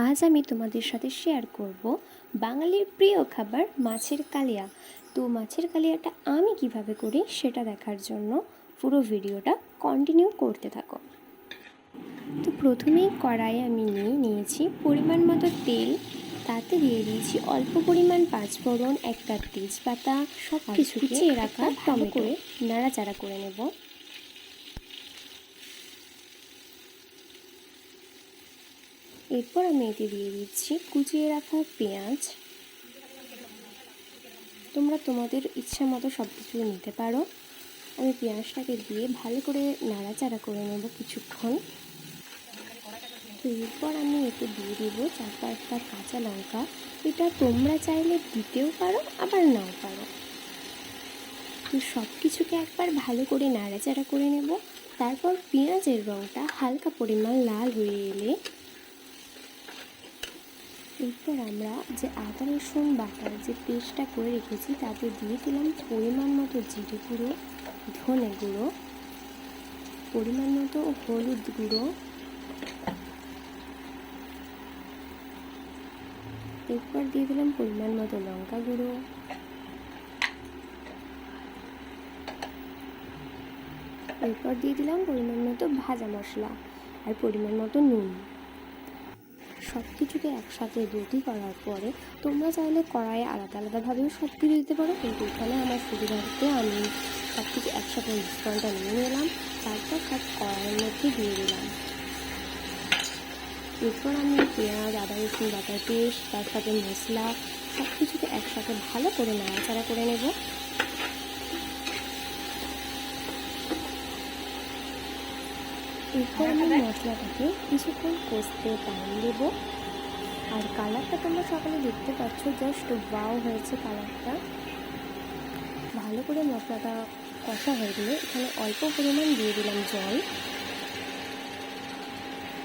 আজ আমি তোমাদের সাথে শেয়ার করব বাঙালির প্রিয় খাবার মাছের কালিয়া। তো মাছের কালিয়াটা আমি কিভাবে করি সেটা দেখার জন্য পুরো ভিডিওটা কন্টিনিউ করতে থাকো। তো প্রথমেই কড়াইয়ে আমি নিয়েছি পরিমাণ মতো তেল, তাতে দিয়ে দিয়েছি অল্প পরিমাণ পাঁচফোড়ন, একটা তেজপাতা, সব কিছু কুচিয়ে রাখা টমেটো করে নাড়াচাড়া করে নেব। এরপর আমি এতে দিয়ে দিচ্ছি কুচিয়ে রাখা পেঁয়াজ। তোমরা তোমাদের ইচ্ছা মতো সব কিছু নিতে পারো। আমি পেঁয়াজটাকে দিয়ে ভালো করে নাড়াচাড়া করে নেব কিছুক্ষণ। তো এরপর আমি এতে দিয়ে দেবো 4-5টা কাঁচা লঙ্কা। এটা তোমরা চাইলে দিতেও পারো আবার নাও পারো। তো সব কিছুকে একবার ভালো করে নাড়াচাড়া করে নেব। তারপর পেঁয়াজের রঙটা হালকা পরিমাণ লাল হয়ে এলে এরপর আমরা যে আদা রসুন বাটার যে পেস্টটা করে রেখেছি তাতে দিয়ে দিলাম পরিমাণ মতো জিরে গুঁড়ো, ধনে গুঁড়ো, পরিমাণ মতো হলুদ গুঁড়ো, এরপর দিয়ে দিলাম পরিমাণ মতো লঙ্কা গুঁড়ো, এরপর দিয়ে দিলাম পরিমাণ মতো ভাজা মশলা আর পরিমাণ মতো নুন। সব কিছুকে একসাথে রেডি করার পরে তোমরা চাইলে কড়াইয়ে আলাদা আলাদাভাবেও সব কিছু দিতে পারো, কিন্তু এখানে আমার সুবিধার্থে আমি সব কিছু একসাথে মিশ্রণটা নিয়ে নিলাম। তারপর সব কড়াইয়ের মধ্যে দিয়ে দিলাম। এরপর আমি পেঁয়াজ, আদা রসুন বাটার পেস্ট, তার সাথে মশলা সব কিছুকে একসাথে ভালো করে নাড়াচাড়া করে নেব। এরপর আমি মশলাটাকে কিছুক্ষণ কষতে টাইম দেব। আর কালারটা তোমরা সকালে দেখতে পাচ্ছ, জাস্ট ওয়াও হয়েছে কালারটা। ভালো করে মশলাটা কষা হয়ে গেলে এখানে অল্প পরিমাণ দিয়ে দিলাম জল।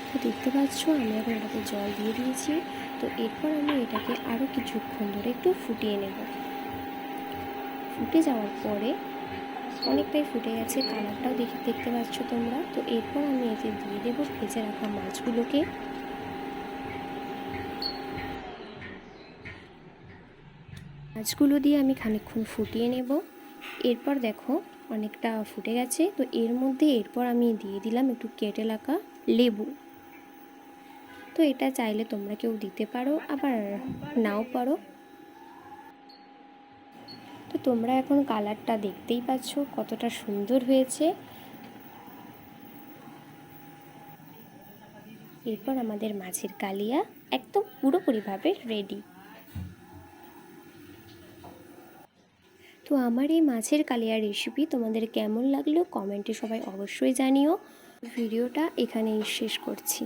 তো দেখতে পাচ্ছ আমি এখন এটাকে জল দিয়ে দিয়েছি। তো এরপর আমি এটাকে আরও কিছুক্ষণ ধরে একটু ফুটিয়ে নেব। ফুটে যাওয়ার পরে অনেকটাই ফুটে গেছে, কালারটাও দেখতে পাচ্ছ তোমরা। তো এরপর আমি এতে দিয়ে দেবো ভেজে রাখা মাছগুলোকে। মাছগুলো দিয়ে আমি খানিকক্ষণ ফুটিয়ে নেব। এরপর দেখো অনেকটা ফুটে গেছে। তো এর মধ্যে এরপর আমি দিয়ে দিলাম একটু কেটে রাখা লেবু। তো এটা চাইলে তোমরা কেউ দিতে পারো আবার নাও পারো। তো তোমরা এখন কালারটা দেখতেই পাচ্ছ কতটা সুন্দর হয়েছে। এরপর আমাদের মাছের কালিয়া একদম পুরোপুরিভাবে রেডি। তো আমার এই মাছের কালিয়ার রেসিপি তোমাদের কেমন লাগলো কমেন্টে সবাই অবশ্যই জানিও। ভিডিওটা এখানেই শেষ করছি।